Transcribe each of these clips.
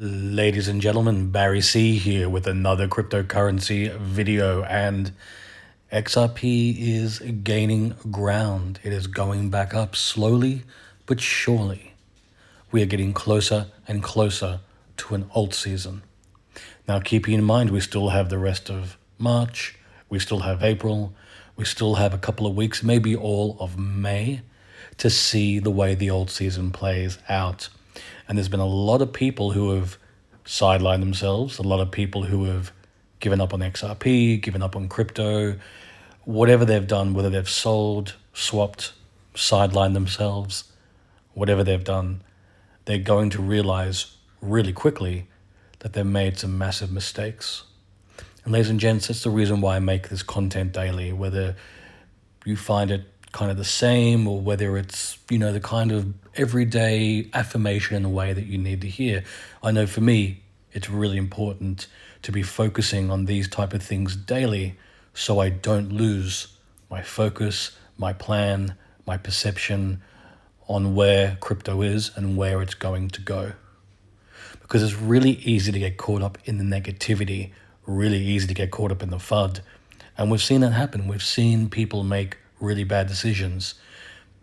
Ladies and gentlemen, Barry C here with another cryptocurrency video, and XRP is gaining ground. It is going back up slowly but surely. We are getting closer and closer to an alt season. Now, keeping in mind we still have the rest of March, we still have April, we still have a couple of weeks, maybe all of May, to see the way the alt season plays out. And there's been a lot of people who have sidelined themselves, a lot of people who have given up on XRP, given up on crypto, whatever they've done, whether they've sold, swapped, sidelined themselves, whatever they've done, they're going to realize really quickly that they've made some massive mistakes. And ladies and gents, that's the reason why I make this content daily, whether you find it kind of the same or whether it's, the kind of everyday affirmation in a way that you need to hear. I know for me, it's really important to be focusing on these type of things daily so I don't lose my focus, my plan, my perception on where crypto is and where it's going to go. Because it's really easy to get caught up in the negativity, really easy to get caught up in the FUD. And we've seen that happen. We've seen people make really bad decisions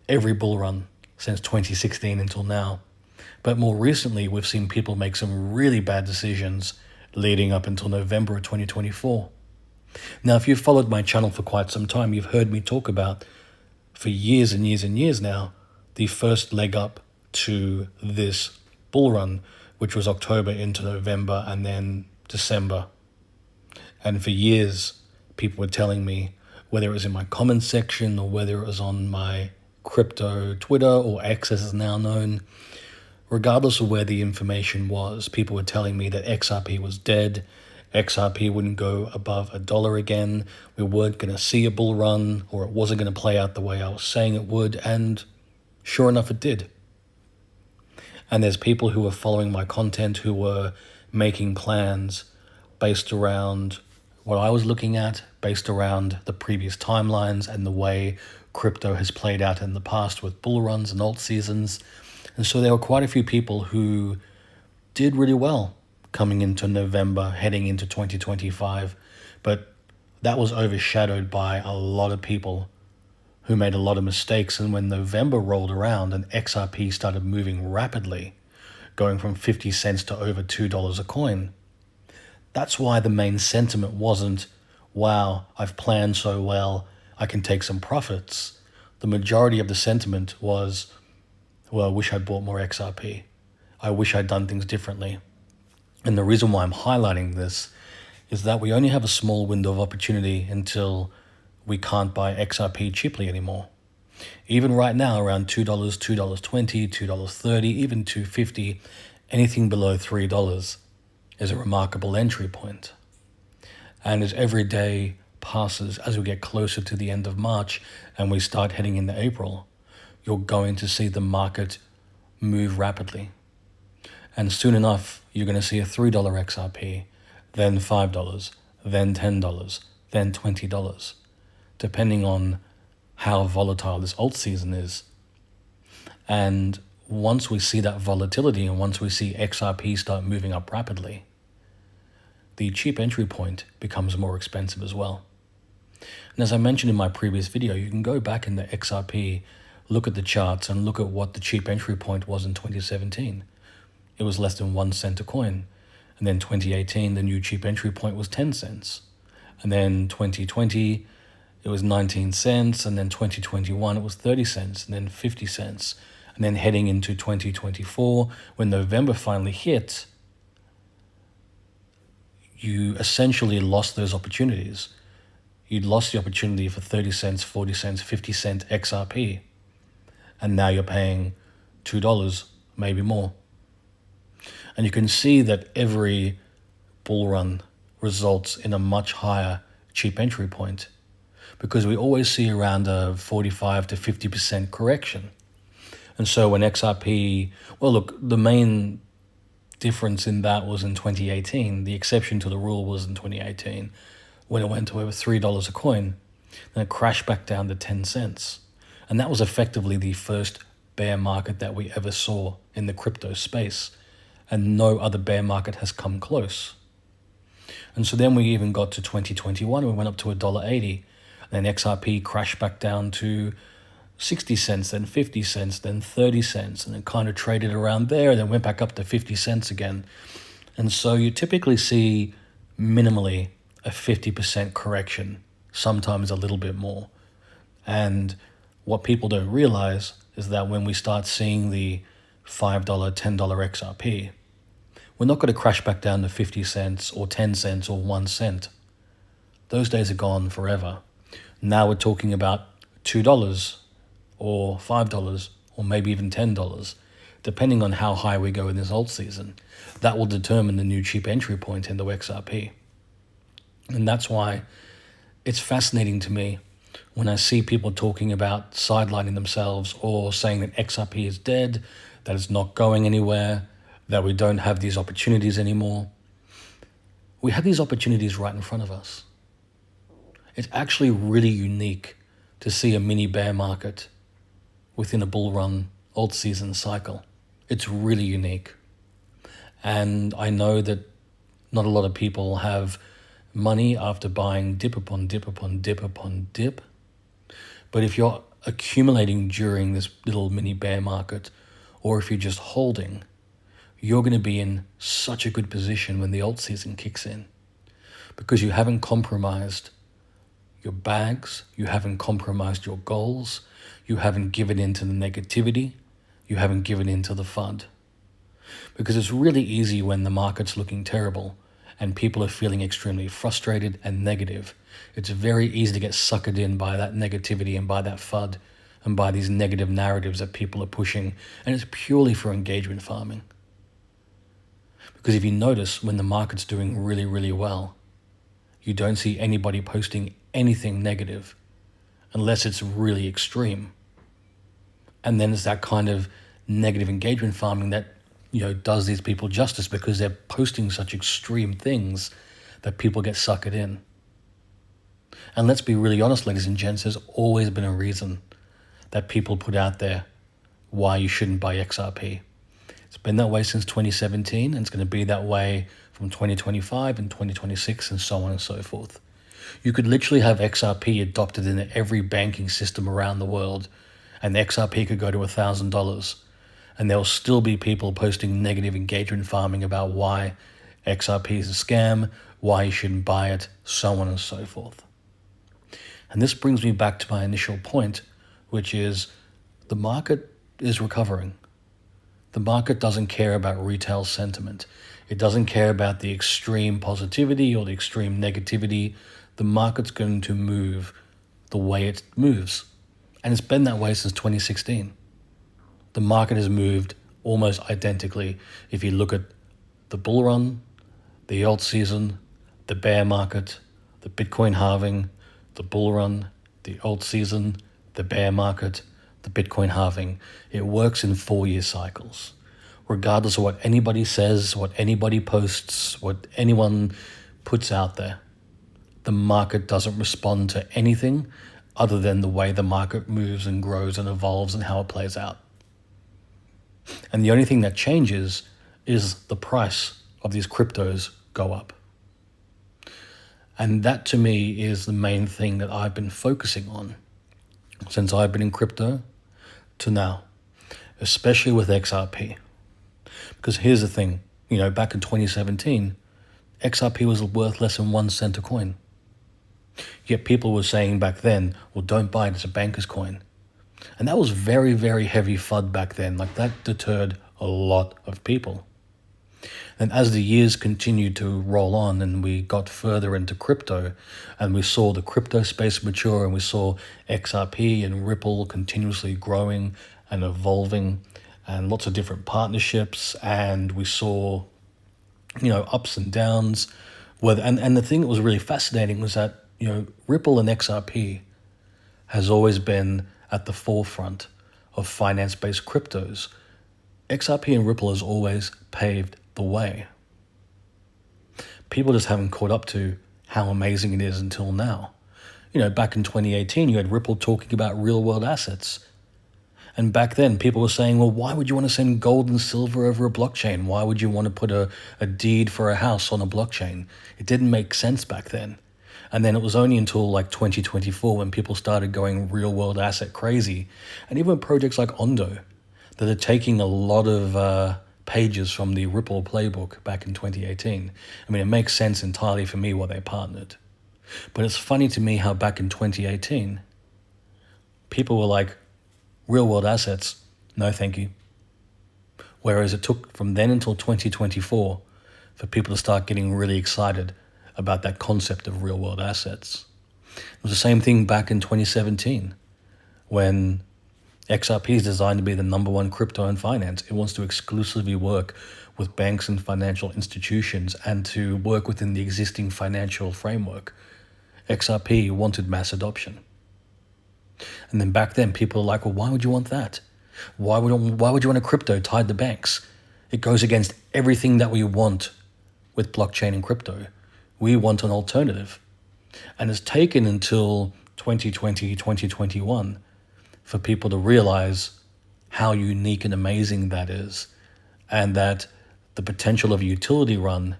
every bull run since 2016 until now. But more recently, we've seen people make some really bad decisions leading up until November of 2024. Now, if you've followed my channel for quite some time, you've heard me talk about, for years and years and years now, the first leg up to this bull run, which was October into November and then December. And for years, people were telling me, whether it was in my comments section or whether it was on my crypto Twitter, or X as it's now known, regardless of where the information was, people were telling me that XRP was dead, XRP wouldn't go above $1 again, we weren't going to see a bull run, or it wasn't going to play out the way I was saying it would, and sure enough it did. And there's people who were following my content who were making plans based around what I was looking at, based around the previous timelines and the way crypto has played out in the past with bull runs and alt seasons. And so there were quite a few people who did really well coming into November, heading into 2025. But that was overshadowed by a lot of people who made a lot of mistakes. And when November rolled around and XRP started moving rapidly, going from 50 cents to over $2 a coin, that's why the main sentiment wasn't, wow, I've planned so well, I can take some profits. The majority of the sentiment was, well, I wish I'd bought more XRP. I wish I'd done things differently. And the reason why I'm highlighting this is that we only have a small window of opportunity until we can't buy XRP cheaply anymore. Even right now, around $2, $2.20, $2.30, even $2.50, anything below $3 is a remarkable entry point. And as every day passes, as we get closer to the end of March and we start heading into April, you're going to see the market move rapidly. And soon enough, you're going to see a $3 XRP, then $5, then $10, then $20, depending on how volatile this alt season is. And once we see that volatility and once we see XRP start moving up rapidly, the cheap entry point becomes more expensive as well. And as I mentioned in my previous video, you can go back in the XRP, look at the charts and look at what the cheap entry point was in 2017. It was less than 1 cent a coin. And then 2018, the new cheap entry point was 10 cents. And then 2020, it was 19 cents. And then 2021, it was 30 cents and then 50 cents. And then heading into 2024, when November finally hit, you essentially lost those opportunities. You'd lost the opportunity for 30 cents, 40 cents, 50 cent XRP. And now you're paying $2, maybe more. And you can see that every bull run results in a much higher cheap entry point, because we always see around a 45 to 50% correction. And so when XRP, well, look, the main difference in that was in 2018. The exception to the rule was in 2018 when it went to over $3 a coin. Then it crashed back down to 10 cents. And that was effectively the first bear market that we ever saw in the crypto space. and no other bear market has come close. And so then we even got to 2021, and we went up to $1.80. Then XRP crashed back down to 60 cents, then 50 cents, then 30 cents, and it kind of traded around there, and then went back up to 50 cents again. And so you typically see minimally a 50% correction, sometimes a little bit more. And what people don't realize is that when we start seeing the $5, $10 XRP, we're not going to crash back down to 50 cents or 10 cents or 1 cent. Those days are gone forever. Now we're talking about $2 or $5 or maybe even $10, depending on how high we go in this alt season. That will determine the new cheap entry point into XRP. And that's why it's fascinating to me when I see people talking about sidelining themselves or saying that XRP is dead, that it's not going anywhere, that we don't have these opportunities anymore. We have these opportunities right in front of us. It's actually really unique to see a mini bear market within a bull run alt season cycle. It's really unique. And I know that not a lot of people have money after buying dip upon dip upon dip upon dip. But if you're accumulating during this little mini bear market, or if you're just holding, you're going to be in such a good position when the alt season kicks in, because you haven't compromised your bags, you haven't compromised your goals, you haven't given in to the negativity, you haven't given in to the FUD. Because it's really easy when the market's looking terrible and people are feeling extremely frustrated and negative. It's very easy to get suckered in by that negativity and by that FUD and by these negative narratives that people are pushing, and it's purely for engagement farming. Because if you notice, when the market's doing really, really well, you don't see anybody posting anything negative unless it's really extreme. And then it's that kind of negative engagement farming that, does these people justice, because they're posting such extreme things that people get suckered in. And let's be really honest, ladies and gents, there's always been a reason that people put out there why you shouldn't buy XRP. It's been that way since 2017, and it's going to be that way from 2025 and 2026 and so on and so forth. You could literally have XRP adopted into every banking system around the world, and XRP could go to $1,000, and there'll still be people posting negative engagement farming about why XRP is a scam, why you shouldn't buy it, so on and so forth. And this brings me back to my initial point, which is the market is recovering. The market doesn't care about retail sentiment. It doesn't care about the extreme positivity or the extreme negativity. The market's going to move the way it moves. And it's been that way since 2016. The market has moved almost identically if you look at the bull run, the alt season, the bear market, the Bitcoin halving, the bull run, the alt season, the bear market, the Bitcoin halving. It works in 4-year cycles. Regardless of what anybody says, what anybody posts, what anyone puts out there, the market doesn't respond to anything other than the way the market moves and grows and evolves and how it plays out. And the only thing that changes is the price of these cryptos go up. And that to me is the main thing that I've been focusing on since I've been in crypto to now, especially with XRP. Because here's the thing, back in 2017, XRP was worth less than 1 cent a coin. Yet people were saying back then, well, don't buy it, it's a banker's coin. And that was very, very heavy FUD back then. Like, that deterred a lot of people. And as the years continued to roll on and we got further into crypto and we saw the crypto space mature and we saw XRP and Ripple continuously growing and evolving and lots of different partnerships, and we saw, ups and downs. And the thing that was really fascinating was that, Ripple and XRP has always been at the forefront of finance-based cryptos. XRP and Ripple has always paved the way. People just haven't caught up to how amazing it is until now. Back in 2018, you had Ripple talking about real-world assets. And back then, people were saying, well, why would you want to send gold and silver over a blockchain? Why would you want to put a deed for a house on a blockchain? It didn't make sense back then. And then it was only until like 2024 when people started going real world asset crazy. And even projects like Ondo that are taking a lot of pages from the Ripple playbook back in 2018. I mean, it makes sense entirely for me why they partnered. But it's funny to me how back in 2018, people were like, real world assets, no thank you. Whereas it took from then until 2024 for people to start getting really excited about that concept of real world assets. It was the same thing back in 2017 when XRP is designed to be the number one crypto in finance. It wants to exclusively work with banks and financial institutions and to work within the existing financial framework. XRP wanted mass adoption. And then back then, people are like, well, why would you want that? Why would you want a crypto tied to banks? It goes against everything that we want with blockchain and crypto. We want an alternative. And it's taken until 2020, 2021 for people to realize how unique and amazing that is, and that the potential of a utility run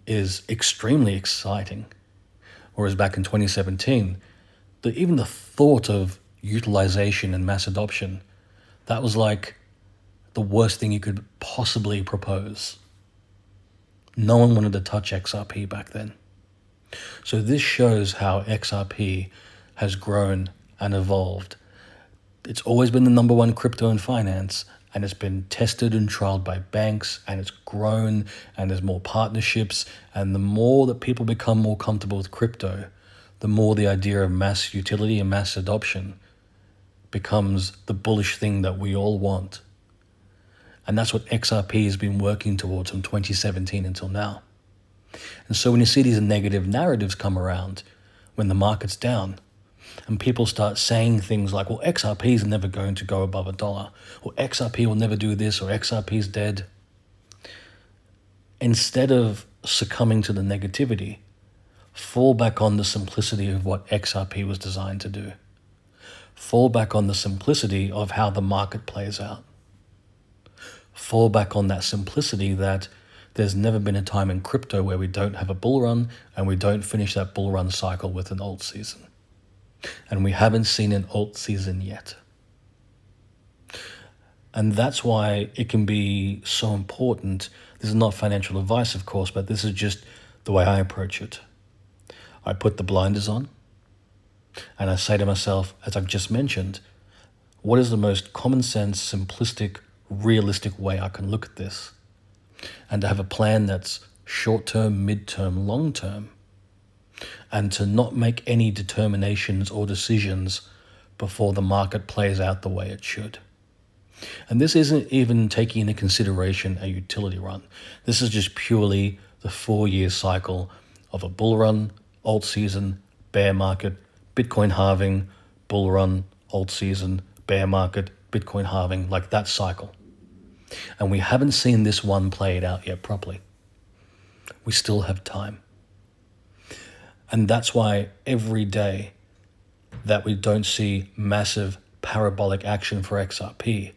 is extremely exciting. Whereas back in 2017, even the thought of utilization and mass adoption, that was like the worst thing you could possibly propose. No one wanted to touch XRP back then. So this shows how XRP has grown and evolved. It's always been the number one crypto in finance, and it's been tested and trialed by banks, and it's grown, and there's more partnerships, and the more that people become more comfortable with crypto, the more the idea of mass utility and mass adoption becomes the bullish thing that we all want. And that's what XRP has been working towards from 2017 until now. And so when you see these negative narratives come around, when the market's down, and people start saying things like, well, XRP is never going to go above $1, or XRP will never do this, or XRP is dead. Instead of succumbing to the negativity, fall back on the simplicity of what XRP was designed to do. Fall back on the simplicity of how the market plays out. Fall back on that simplicity that there's never been a time in crypto where we don't have a bull run and we don't finish that bull run cycle with an alt season. And we haven't seen an alt season yet. And that's why it can be so important. This is not financial advice, of course, but this is just the way I approach it. I put the blinders on and I say to myself, as I've just mentioned, what is the most common sense, simplistic, realistic way I can look at this? And to have a plan that's short-term, mid-term, long-term, and to not make any determinations or decisions before the market plays out the way it should. And this isn't even taking into consideration a utility run. This is just purely the 4-year cycle of a bull run, alt season, bear market, Bitcoin halving, bull run, alt season, bear market, Bitcoin halving, like that cycle. And we haven't seen this one played out yet properly. We still have time. And that's why every day that we don't see massive parabolic action for XRP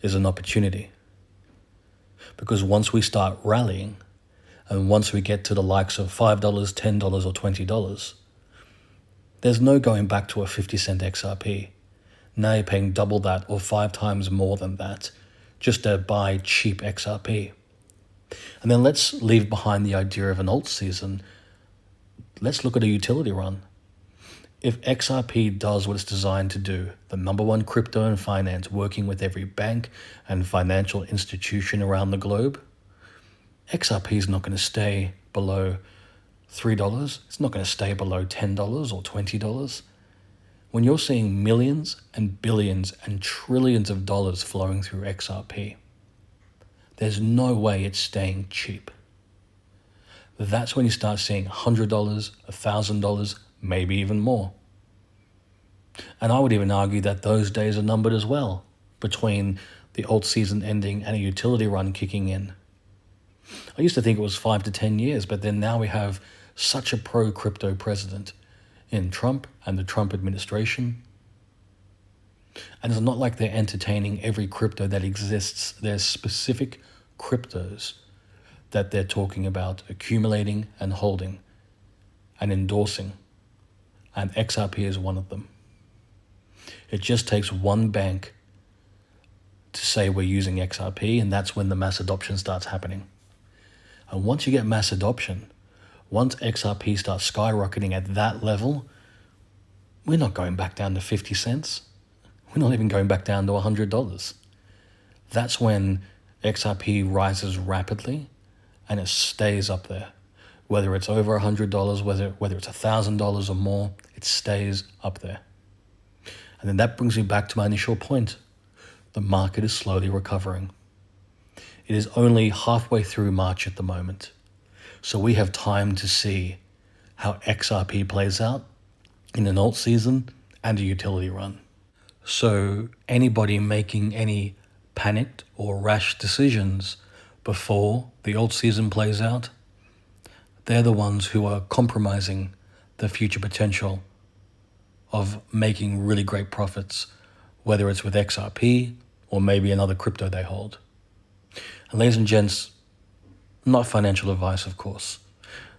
is an opportunity. Because once we start rallying, and once we get to the likes of $5, $10, or $20, there's no going back to a 50-cent XRP. Now you're paying double that or 5 times more than that just to buy cheap XRP. And then let's leave behind the idea of an alt season. Let's look at a utility run. If XRP does what it's designed to do, the number one crypto in finance, working with every bank and financial institution around the globe, XRP is not going to stay below $3. It's not going to stay below $10 or $20. When you're seeing millions and billions and trillions of dollars flowing through XRP, there's no way it's staying cheap. That's when you start seeing $100, $1,000, maybe even more. And I would even argue that those days are numbered as well, between the alt season ending and a utility run kicking in. I used to think it was 5 to 10 years, but then now we have such a pro-crypto president in Trump and the Trump administration. And it's not like they're entertaining every crypto that exists. There's specific cryptos that they're talking about accumulating and holding and endorsing. And XRP is one of them. It just takes one bank to say we're using XRP, and that's when the mass adoption starts happening. And once you get mass adoption, once XRP starts skyrocketing at that level, we're not going back down to 50 cents. We're not even going back down to $100. That's when XRP rises rapidly and it stays up there. Whether it's over $100, whether it's $1,000 or more, it stays up there. And then that brings me back to my initial point. The market is slowly recovering. It is only halfway through March at the moment. So we have time to see how XRP plays out in an alt season and a utility run. So anybody making any panicked or rash decisions before the alt season plays out, they're the ones who are compromising the future potential of making really great profits, whether it's with XRP or maybe another crypto they hold. And ladies and gents, not financial advice, of course.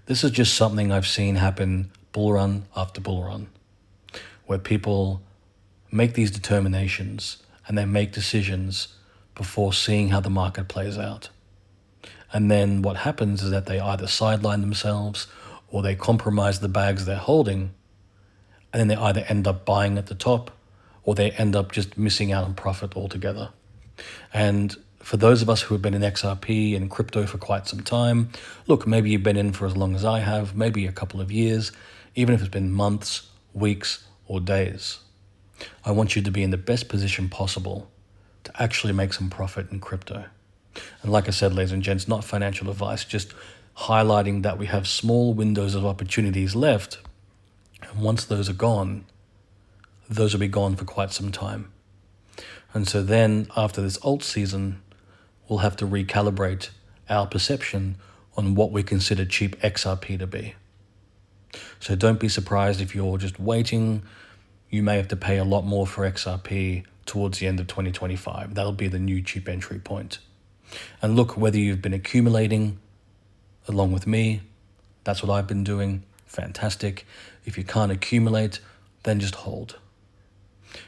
This is just something I've seen happen bull run after bull run, where people make these determinations and they make decisions before seeing how the market plays out. And then what happens is that they either sideline themselves or they compromise the bags they're holding, and then they either end up buying at the top or they end up just missing out on profit altogether. And for those of us who have been in XRP and crypto for quite some time, look, maybe you've been in for as long as I have, maybe a couple of years, even if it's been months, weeks, or days. I want you to be in the best position possible to actually make some profit in crypto. And like I said, ladies and gents, not financial advice, just highlighting that we have small windows of opportunities left. And once those are gone, those will be gone for quite some time. And so then after this alt season, we'll have to recalibrate our perception on what we consider cheap XRP to be. So don't be surprised if you're just waiting. You may have to pay a lot more for XRP towards the end of 2025. That'll be the new cheap entry point. And look, whether you've been accumulating along with me, that's what I've been doing, fantastic. If you can't accumulate, then just hold.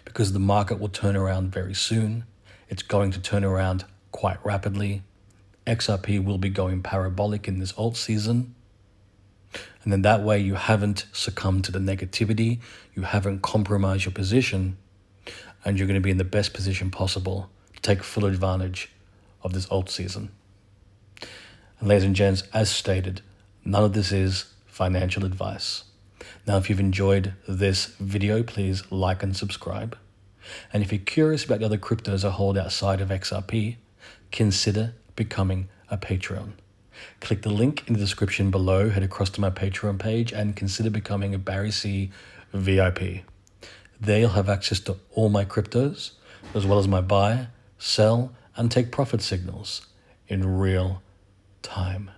Because the market will turn around very soon. It's going to turn around quite rapidly. XRP will be going parabolic in this alt season. And then that way you haven't succumbed to the negativity, you haven't compromised your position, and you're going to be in the best position possible to take full advantage of this alt season. And ladies and gents, as stated, none of this is financial advice. Now, if you've enjoyed this video, please like and subscribe. And if you're curious about the other cryptos I hold outside of XRP, consider becoming a Patreon. Click the link in the description below, head across to my Patreon page and consider becoming a Barry C VIP. There you'll have access to all my cryptos, as well as my buy, sell, and take profit signals in real time.